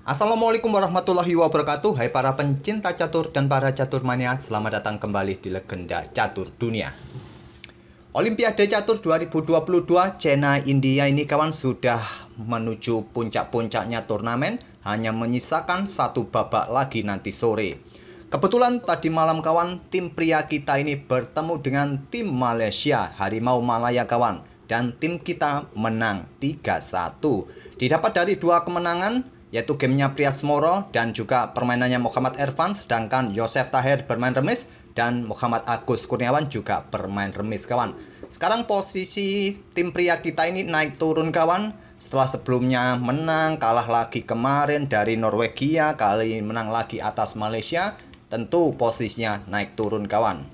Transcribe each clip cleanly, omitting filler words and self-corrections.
Assalamualaikum warahmatullahi wabarakatuh. Hai para pencinta catur dan para catur mania, selamat datang kembali di Legenda Catur Dunia. Olimpiade Catur 2022 China India ini kawan sudah menuju puncak-puncaknya turnamen, hanya menyisakan satu babak lagi nanti sore. Kebetulan tadi malam kawan, tim pria kita ini bertemu dengan tim Malaysia, Harimau Malaya kawan, dan tim kita menang 3-1. Didapat dari dua kemenangan, yaitu gamenya Prias Moro dan juga permainannya Muhammad Irfan, sedangkan Yosef Tahir bermain remis dan Muhammad Agus Kurniawan juga bermain remis kawan. Sekarang posisi tim pria kita ini naik turun kawan. Setelah sebelumnya menang, kalah lagi kemarin dari Norwegia, kali menang lagi atas Malaysia, tentu posisinya naik turun kawan.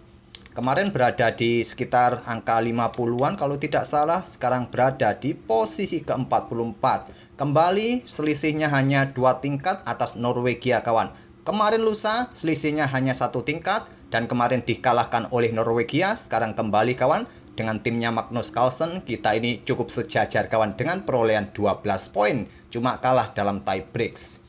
Kemarin berada di sekitar angka 50-an kalau tidak salah, sekarang berada di posisi ke-44. Kembali selisihnya hanya 2 tingkat atas Norwegia kawan. Kemarin lusa selisihnya hanya 1 tingkat dan kemarin dikalahkan oleh Norwegia. Sekarang kembali kawan dengan timnya Magnus Carlsen, kita ini cukup sejajar kawan dengan perolehan 12 poin. Cuma kalah dalam tie breaks.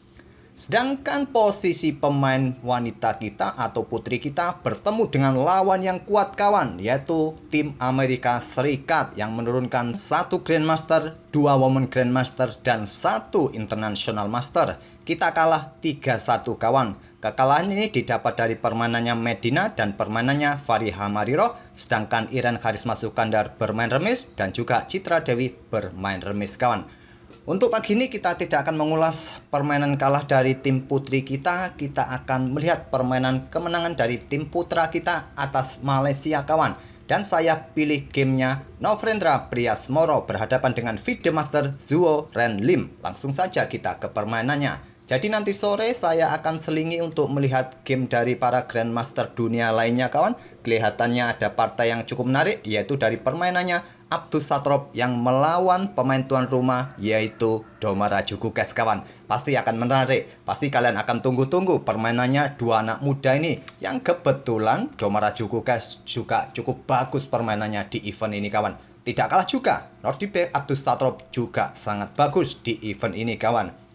Sedangkan posisi pemain wanita kita atau putri kita bertemu dengan lawan yang kuat kawan, yaitu tim Amerika Serikat yang menurunkan 1 Grandmaster, 2 Women Grandmaster, dan 1 International Master. Kita kalah 3-1 kawan. Kekalahan ini didapat dari permainannya Medina dan permainannya Fariha Mariroh, sedangkan Iren Karisma Sukandar bermain remis dan juga Citra Dewi bermain remis kawan. Untuk pagi ini kita tidak akan mengulas permainan kalah dari tim putri kita. Kita akan melihat permainan kemenangan dari tim putra kita atas Malaysia kawan. Dan saya pilih gamenya Nofrendra Prias Moro berhadapan dengan FIDE Master Zuo Ren Lim. Langsung saja kita ke permainannya. Jadi nanti sore saya akan selingi untuk melihat game dari para Grandmaster dunia lainnya kawan. Kelihatannya ada partai yang cukup menarik, yaitu dari permainannya Abdus Satrob yang melawan pemain tuan rumah yaitu Domara Jukukes kawan. Pasti akan menarik. Pasti kalian akan tunggu-tunggu permainannya dua anak muda ini. Yang kebetulan Domara Jukukes juga cukup bagus permainannya di event ini kawan. Tidak kalah juga, Nordibek Abdus Satrob juga sangat bagus di event ini kawan.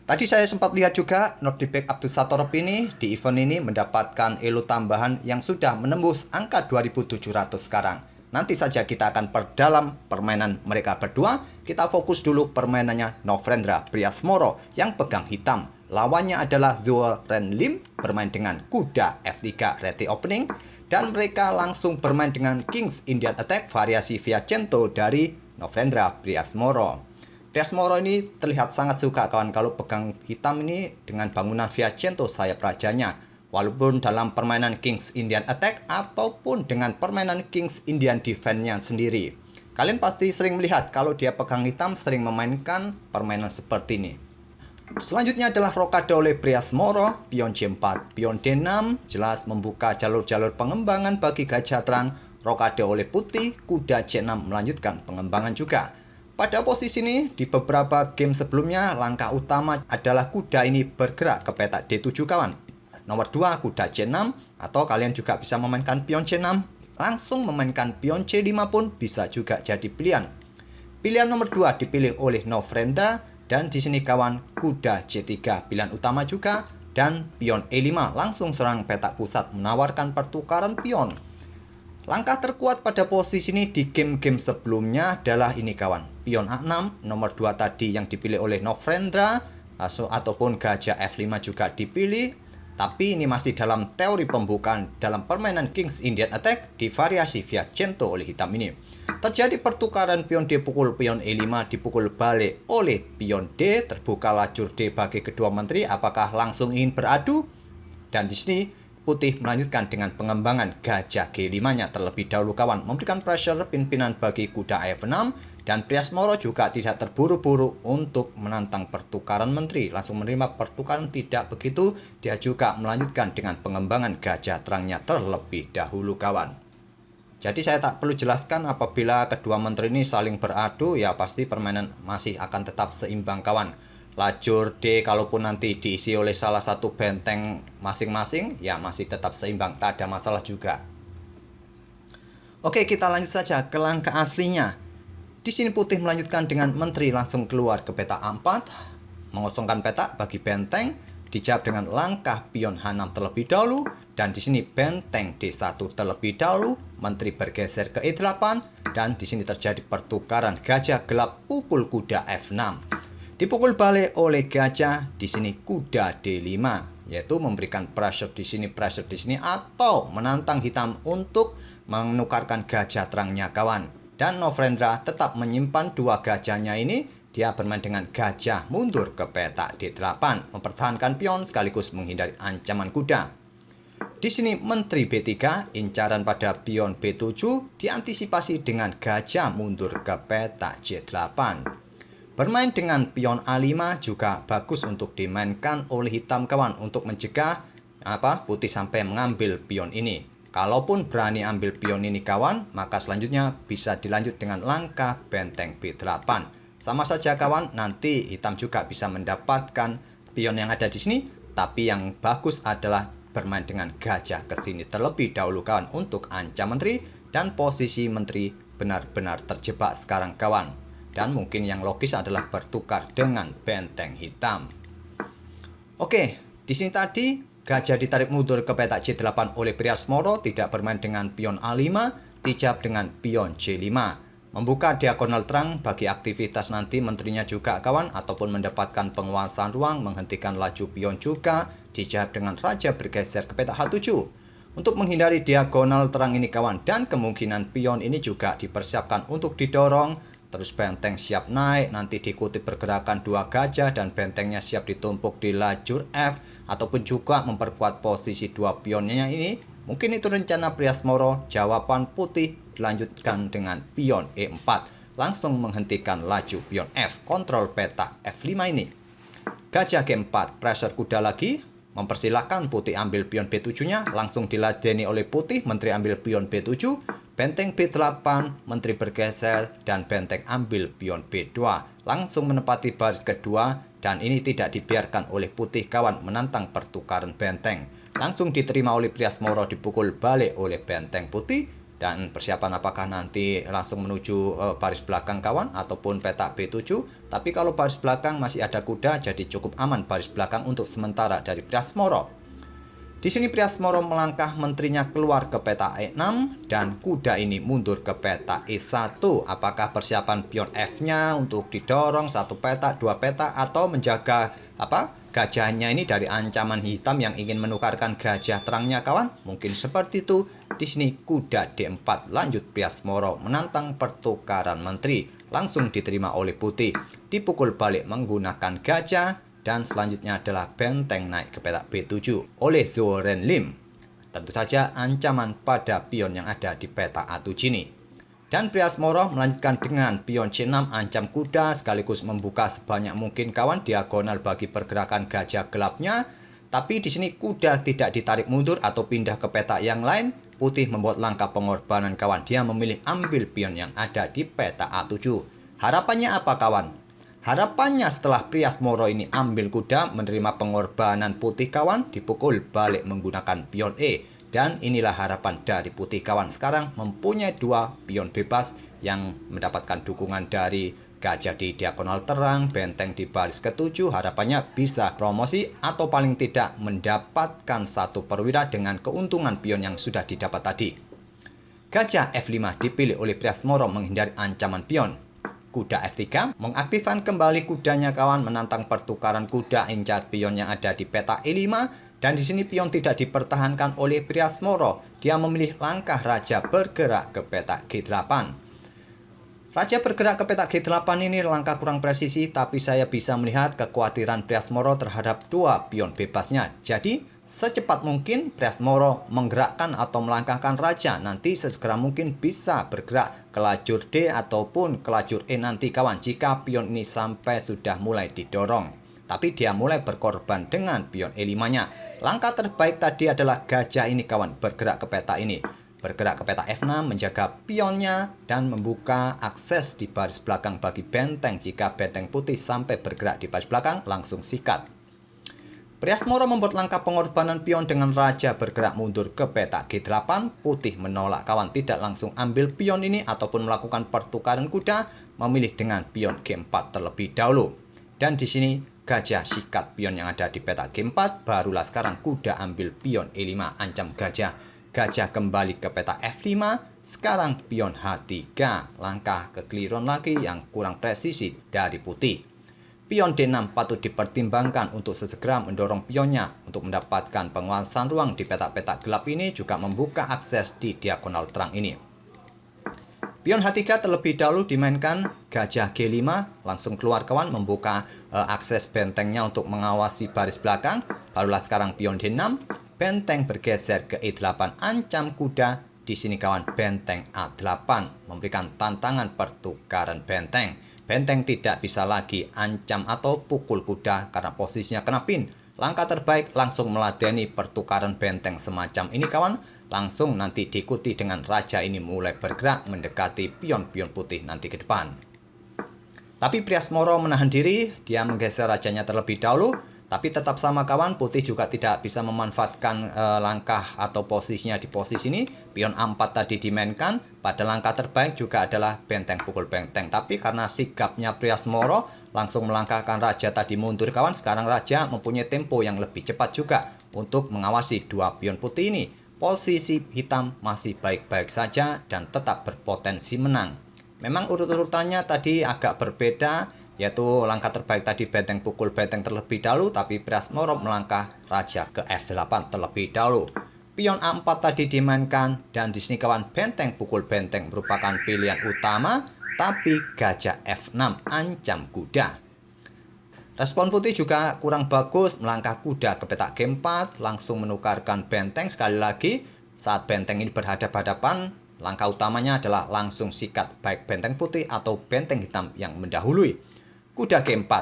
Tadi saya sempat lihat juga Nordibek Abdus Satrob ini di event ini mendapatkan elo tambahan yang sudah menembus angka 2700 sekarang. Nanti saja kita akan perdalam permainan mereka berdua. Kita fokus dulu permainannya Nofrendra Prias Moro yang pegang hitam. Lawannya adalah Zuo Ren Lim bermain dengan kuda F3 Reti Opening. Dan mereka langsung bermain dengan Kings Indian Attack variasi Viacento dari Nofrendra Prias Moro. Prias Moro ini terlihat sangat suka kawan kalau pegang hitam ini dengan bangunan Viacento sayap rajanya. Walaupun dalam permainan Kings Indian Attack ataupun dengan permainan Kings Indian Defense-nya sendiri. Kalian pasti sering melihat kalau dia pegang hitam sering memainkan permainan seperti ini. Selanjutnya adalah rokade oleh Prias Moro, pion C4, pion D6, jelas membuka jalur-jalur pengembangan bagi gajah terang. Rokade oleh putih, kuda C6 melanjutkan pengembangan juga. Pada posisi ini, di beberapa game sebelumnya, langkah utama adalah kuda ini bergerak ke petak D7 kawan. Nomor 2 kuda C6 atau kalian juga bisa memainkan pion C6. Langsung memainkan pion C5 pun bisa juga jadi pilihan. Pilihan nomor 2 dipilih oleh Nofrendra dan di sini kawan kuda C3 pilihan utama juga dan pion E5 langsung serang petak pusat menawarkan pertukaran pion. Langkah terkuat pada posisi ini di game-game sebelumnya adalah ini kawan. Pion A6 nomor 2 tadi yang dipilih oleh Nofrendra ataupun gajah F5 juga dipilih. Tapi ini masih dalam teori pembukaan dalam permainan Kings Indian Attack di variasi Viacento oleh hitam ini. Terjadi pertukaran pion D pukul pion E5 dipukul balik oleh pion D, terbuka lajur D bagi kedua menteri. Apakah langsung ingin beradu? Dan di sini putih melanjutkan dengan pengembangan gajah G5-nya terlebih dahulu kawan, memberikan pressure pimpinan bagi kuda F6. Dan Prias Moro juga tidak terburu-buru untuk menantang pertukaran menteri. Langsung menerima pertukaran tidak begitu. Dia juga melanjutkan dengan pengembangan gajah terangnya terlebih dahulu kawan. Jadi saya tak perlu jelaskan apabila kedua menteri ini saling beradu. Ya pasti permainan masih akan tetap seimbang kawan. Lajur D kalaupun nanti diisi oleh salah satu benteng masing-masing, ya masih tetap seimbang. Tak ada masalah juga. Oke, kita lanjut saja ke langkah aslinya. Di sini putih melanjutkan dengan menteri langsung keluar ke peta A4, mengosongkan petak bagi benteng, dijawab dengan langkah pion H6 terlebih dahulu, dan di sini benteng D1 terlebih dahulu, menteri bergeser ke E8, dan di sini terjadi pertukaran gajah gelap pukul kuda F6. Dipukul balik oleh gajah, di sini kuda D5, yaitu memberikan pressure di sini, atau menantang hitam untuk menukarkan gajah terangnya kawan. Dan Novrendra tetap menyimpan dua gajahnya ini. Dia bermain dengan gajah mundur ke petak D8, mempertahankan pion sekaligus menghindari ancaman kuda. Di sini menteri B3, incaran pada pion B7 diantisipasi dengan gajah mundur ke petak J8. Bermain dengan pion A5 juga bagus untuk dimainkan oleh hitam kawan untuk mencegah putih sampai mengambil pion ini. Kalaupun berani ambil pion ini kawan, maka selanjutnya bisa dilanjut dengan langkah benteng B8. Sama saja kawan, nanti hitam juga bisa mendapatkan pion yang ada di sini, tapi yang bagus adalah bermain dengan gajah ke sini terlebih dahulu kawan untuk ancam menteri, dan posisi menteri benar-benar terjebak sekarang kawan. Dan mungkin yang logis adalah bertukar dengan benteng hitam. Oke, di sini tadi gajah ditarik mundur ke petak J8 oleh Priasmoro, tidak bermain dengan pion A5, dijawab dengan pion J5. Membuka diagonal terang bagi aktivitas nanti menterinya juga kawan, ataupun mendapatkan penguasaan ruang, menghentikan laju pion juga, dijawab dengan raja bergeser ke petak H7. Untuk menghindari diagonal terang ini kawan, dan kemungkinan pion ini juga dipersiapkan untuk didorong, terus benteng siap naik, nanti diikuti pergerakan dua gajah dan bentengnya siap ditumpuk di lajur F, ataupun juga memperkuat posisi dua pionnya ini. Mungkin itu rencana Priasmoro. Jawaban putih dilanjutkan dengan pion E4, langsung menghentikan laju pion F, kontrol petak F5 ini. Gajah G4, pressure kuda lagi, mempersilahkan putih ambil pion B7-nya, langsung diladeni oleh putih, menteri ambil pion B7, benteng B8, menteri bergeser, dan benteng ambil pion B2, langsung menempati baris kedua, dan ini tidak dibiarkan oleh putih kawan menantang pertukaran benteng. Langsung diterima oleh Priasmoro, dipukul balik oleh benteng putih, dan persiapan apakah nanti langsung menuju baris belakang kawan ataupun petak B7. Tapi kalau baris belakang masih ada kuda, jadi cukup aman baris belakang untuk sementara dari Priasmoro. Di sini Priasmoro melangkah menterinya keluar ke petak E6, dan kuda ini mundur ke petak E1. Apakah persiapan pion F-nya untuk didorong satu petak, dua petak, atau menjaga gajahnya ini dari ancaman hitam yang ingin menukarkan gajah terangnya kawan? Mungkin seperti itu. Di sini kuda D4, lanjut Priasmoro menantang pertukaran menteri, langsung diterima oleh putih, dipukul balik menggunakan gajah, dan selanjutnya adalah benteng naik ke petak B7 oleh Zoren Lim. Tentu saja ancaman pada pion yang ada di petak A7 ini. Dan Priasmoro melanjutkan dengan pion C6, ancam kuda sekaligus membuka sebanyak mungkin kawan diagonal bagi pergerakan gajah gelapnya. Tapi di sini kuda tidak ditarik mundur atau pindah ke petak yang lain. Putih membuat langkah pengorbanan kawan. Dia memilih ambil pion yang ada di petak A7. Harapannya apa kawan? Harapannya setelah Priasmoro ini ambil kuda, menerima pengorbanan putih kawan, dipukul balik menggunakan pion E. Dan inilah harapan dari putih kawan, sekarang mempunyai dua pion bebas yang mendapatkan dukungan dari gajah di diagonal terang, benteng di baris ke-7. Harapannya bisa promosi atau paling tidak mendapatkan satu perwira dengan keuntungan pion yang sudah didapat tadi. Gajah F5 dipilih oleh Priasmoro menghindari ancaman pion. Kuda F3 mengaktifkan kembali kudanya kawan, menantang pertukaran kuda, incar pion yang ada di petak E5. Dan di sini pion tidak dipertahankan oleh Priasmoro. Dia memilih langkah raja bergerak ke petak G8. Raja bergerak ke petak G8 ini langkah kurang presisi, tapi saya bisa melihat kekhawatiran Priasmoro terhadap dua pion bebasnya. Jadi secepat mungkin Priasmoro menggerakkan atau melangkahkan raja, nanti sesegera mungkin bisa bergerak ke lajur D ataupun ke lajur E nanti kawan, jika pion ini sampai sudah mulai didorong. Tapi dia mulai berkorban dengan pion E5-nya. Langkah terbaik tadi adalah gajah ini kawan, bergerak ke peta ini. Bergerak ke peta F6, menjaga pionnya, dan membuka akses di baris belakang bagi benteng. Jika benteng putih sampai bergerak di baris belakang, langsung sikat. Priasmoro membuat langkah pengorbanan pion dengan raja bergerak mundur ke peta G8. Putih menolak kawan, tidak langsung ambil pion ini ataupun melakukan pertukaran kuda, memilih dengan pion G4 terlebih dahulu. Dan di sini gajah sikat pion yang ada di peta G4. Barulah sekarang kuda ambil pion E5, ancam gajah. Gajah kembali ke peta F5. Sekarang pion H3, langkah kekeliruan lagi yang kurang presisi dari putih. Pion D6 patut dipertimbangkan untuk sesegera mendorong pionnya untuk mendapatkan penguasaan ruang di peta-peta gelap ini, juga membuka akses di diagonal terang ini. Pion H3 terlebih dahulu dimainkan, gajah G5 langsung keluar kawan, membuka akses bentengnya untuk mengawasi baris belakang. Barulah sekarang pion D6, benteng bergeser ke E8, ancam kuda. Di sini kawan, benteng A8 memberikan tantangan pertukaran benteng. Benteng tidak bisa lagi ancam atau pukul kuda karena posisinya kena pin. Langkah terbaik langsung meladeni pertukaran benteng semacam ini kawan. Langsung nanti diikuti dengan raja ini mulai bergerak mendekati pion-pion putih nanti ke depan. Tapi Priasmoro menahan diri, dia menggeser rajanya terlebih dahulu. Tapi tetap sama kawan, putih juga tidak bisa memanfaatkan langkah atau posisinya di posisi ini. Pion A4 tadi dimainkan, pada langkah terbaik juga adalah benteng pukul benteng. Tapi karena sikapnya Priasmoro langsung melangkahkan raja tadi mundur kawan. Sekarang raja mempunyai tempo yang lebih cepat juga untuk mengawasi dua pion putih ini. Posisi hitam masih baik-baik saja dan tetap berpotensi menang. Memang urut-urutannya tadi agak berbeda, yaitu langkah terbaik tadi benteng pukul benteng terlebih dahulu, tapi Priasmoro melangkah raja ke F8 terlebih dahulu. Pion A4 tadi dimainkan, dan di sini kawan, benteng pukul benteng merupakan pilihan utama, tapi gajah F6 ancam kuda. Respon putih juga kurang bagus, melangkah kuda ke peta G4, langsung menukarkan benteng sekali lagi. Saat benteng ini berhadapan-hadapan, langkah utamanya adalah langsung sikat baik benteng putih atau benteng hitam yang mendahului. Kuda G4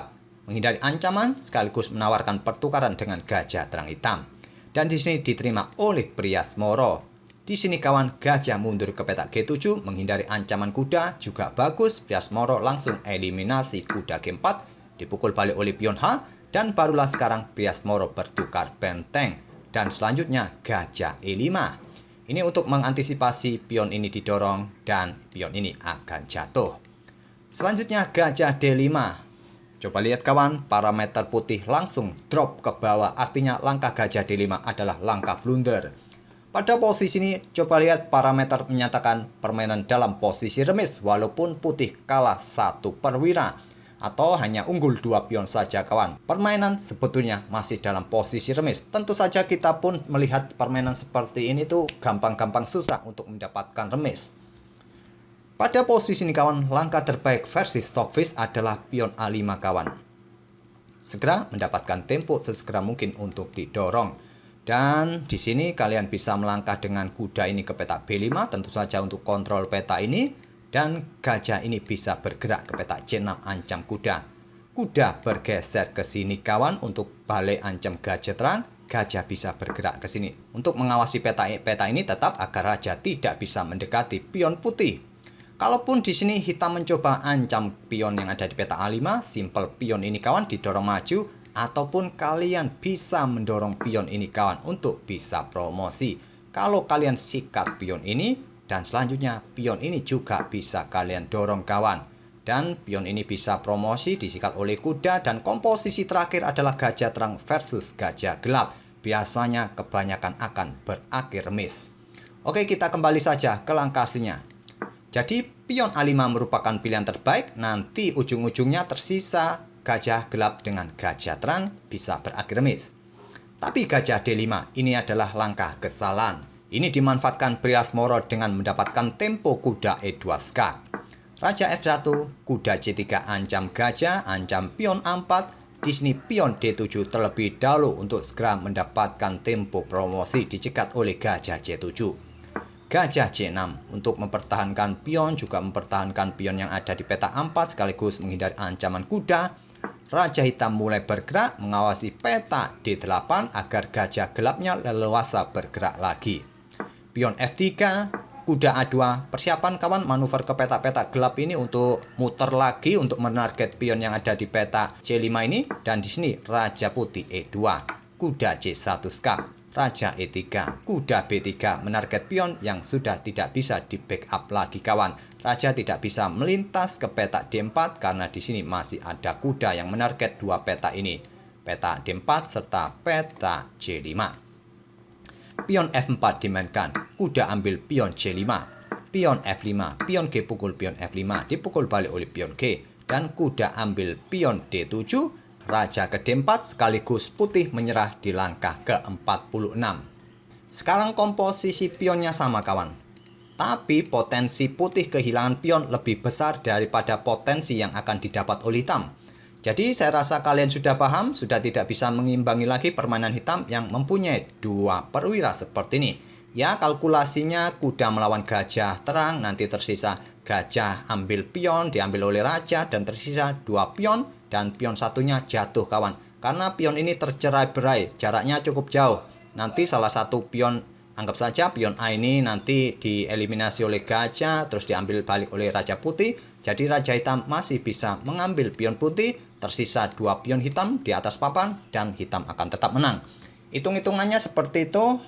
menghindari ancaman sekaligus menawarkan pertukaran dengan gajah terang hitam. Dan di sini diterima oleh Priasmoro. Di sini kawan, gajah mundur ke peta G7 menghindari ancaman kuda juga bagus. Priasmoro langsung eliminasi kuda G4, dipukul balik oleh pion H, dan barulah sekarang Priasmoro bertukar benteng. Dan selanjutnya gajah E5. Ini untuk mengantisipasi pion ini didorong dan pion ini akan jatuh. Selanjutnya gajah D5. Coba lihat kawan, parameter putih langsung drop ke bawah, artinya langkah gajah D5 adalah langkah blunder. Pada posisi ini, coba lihat parameter menyatakan permainan dalam posisi remis, walaupun putih kalah 1 perwira, atau hanya unggul 2 pion saja kawan. Permainan sebetulnya masih dalam posisi remis. Tentu saja kita pun melihat permainan seperti ini tuh gampang-gampang susah untuk mendapatkan remis. Pada posisi ini kawan, langkah terbaik versi Stockfish adalah pion A5 kawan. Segera mendapatkan tempo sesegera mungkin untuk didorong. Dan di sini kalian bisa melangkah dengan kuda ini ke peta B5, tentu saja untuk kontrol peta ini. Dan gajah ini bisa bergerak ke peta C6 ancam kuda. Kuda bergeser ke sini kawan untuk balik ancam gajah terang. Gajah bisa bergerak ke sini untuk mengawasi peta ini tetap agar raja tidak bisa mendekati pion putih. Kalaupun di sini hitam mencoba ancam pion yang ada di peta A5, simple pion ini kawan didorong maju, ataupun kalian bisa mendorong pion ini kawan untuk bisa promosi. Kalau kalian sikat pion ini, dan selanjutnya pion ini juga bisa kalian dorong kawan. Dan pion ini bisa promosi disikat oleh kuda, dan komposisi terakhir adalah gajah terang versus gajah gelap. Biasanya kebanyakan akan berakhir remis. Oke, kita kembali saja ke langkah aslinya. Jadi pion A5 merupakan pilihan terbaik, nanti ujung-ujungnya tersisa gajah gelap dengan gajah terang bisa berakhir remis. Tapi gajah D5 ini adalah langkah kesalahan. Ini dimanfaatkan Priasmoro dengan mendapatkan tempo kuda E2 skak. Raja F1, kuda C3 ancam gajah, ancam pion A4. Di sini pion D7 terlebih dahulu untuk segera mendapatkan tempo promosi dicegat oleh gajah C7. Gajah C6 untuk mempertahankan pion, juga mempertahankan pion yang ada di peta A4 sekaligus menghindari ancaman kuda. Raja hitam mulai bergerak mengawasi peta D8 agar gajah gelapnya leluasa bergerak lagi. Pion F3, kuda A2, persiapan kawan manuver ke peta-peta gelap ini untuk muter lagi untuk menarget pion yang ada di peta C5 ini. Dan di sini raja putih E2, kuda C1 skak. Raja E3, kuda B3 menarget pion yang sudah tidak bisa di backup lagi kawan. Raja tidak bisa melintas ke petak D4 karena di sini masih ada kuda yang menarget dua peta ini. Peta D4 serta peta C5. Pion F4 dimainkan, kuda ambil pion C5, pion F5, pion G pukul pion F5, dipukul balik oleh pion G, dan kuda ambil pion D7, raja ke D4 sekaligus putih menyerah di langkah ke-46. Sekarang komposisi pionnya sama kawan, tapi potensi putih kehilangan pion lebih besar daripada potensi yang akan didapat oleh hitam. Jadi saya rasa kalian sudah paham, sudah tidak bisa mengimbangi lagi permainan hitam yang mempunyai dua perwira seperti ini. Ya, kalkulasinya kuda melawan gajah terang, nanti tersisa gajah ambil pion, diambil oleh raja, dan tersisa dua pion, dan pion satunya jatuh kawan. Karena pion ini tercerai-berai, jaraknya cukup jauh. Nanti salah satu pion, anggap saja pion A ini nanti dieliminasi oleh gajah, terus diambil balik oleh raja putih. Jadi raja hitam masih bisa mengambil pion putih, tersisa dua pion hitam di atas papan, dan hitam akan tetap menang. Hitung-hitungannya seperti itu.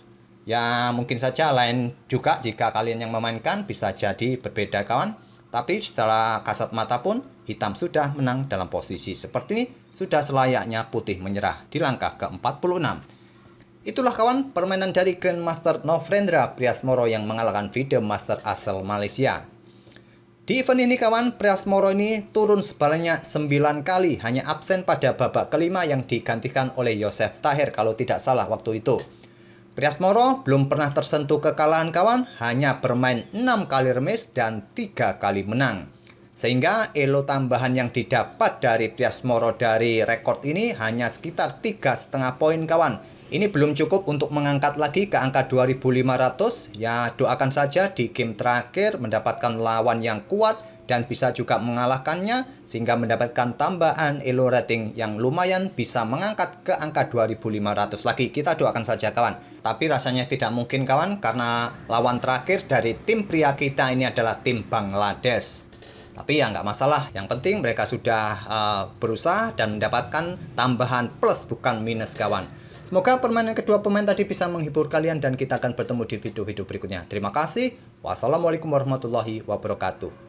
Ya mungkin saja lain juga jika kalian yang memainkan bisa jadi berbeda kawan. Tapi secara kasat mata pun hitam sudah menang dalam posisi seperti ini. Sudah selayaknya putih menyerah di langkah ke-46. Itulah kawan permainan dari Grandmaster Novendra Priasmoro yang mengalahkan FIDE Master asal Malaysia. Di event ini kawan, Priasmoro ini turun sebanyak 9 kali, hanya absen pada babak kelima yang digantikan oleh Yosef Tahir kalau tidak salah waktu itu. Priasmoro belum pernah tersentuh kekalahan kawan, hanya bermain 6 kali remis dan 3 kali menang. Sehingga elo tambahan yang didapat dari Priasmoro dari rekor ini hanya sekitar 3,5 poin kawan. Ini belum cukup untuk mengangkat lagi ke angka 2500. Ya doakan saja di game terakhir mendapatkan lawan yang kuat dan bisa juga mengalahkannya sehingga mendapatkan tambahan elo rating yang lumayan bisa mengangkat ke angka 2500 lagi. Kita doakan saja kawan. Tapi rasanya tidak mungkin kawan karena lawan terakhir dari tim pria kita ini adalah tim Bangladesh. Tapi ya nggak masalah, yang penting mereka sudah berusaha dan mendapatkan tambahan plus bukan minus kawan. Semoga permainan kedua pemain tadi bisa menghibur kalian dan kita akan bertemu di video-video berikutnya. Terima kasih. Wassalamualaikum warahmatullahi wabarakatuh.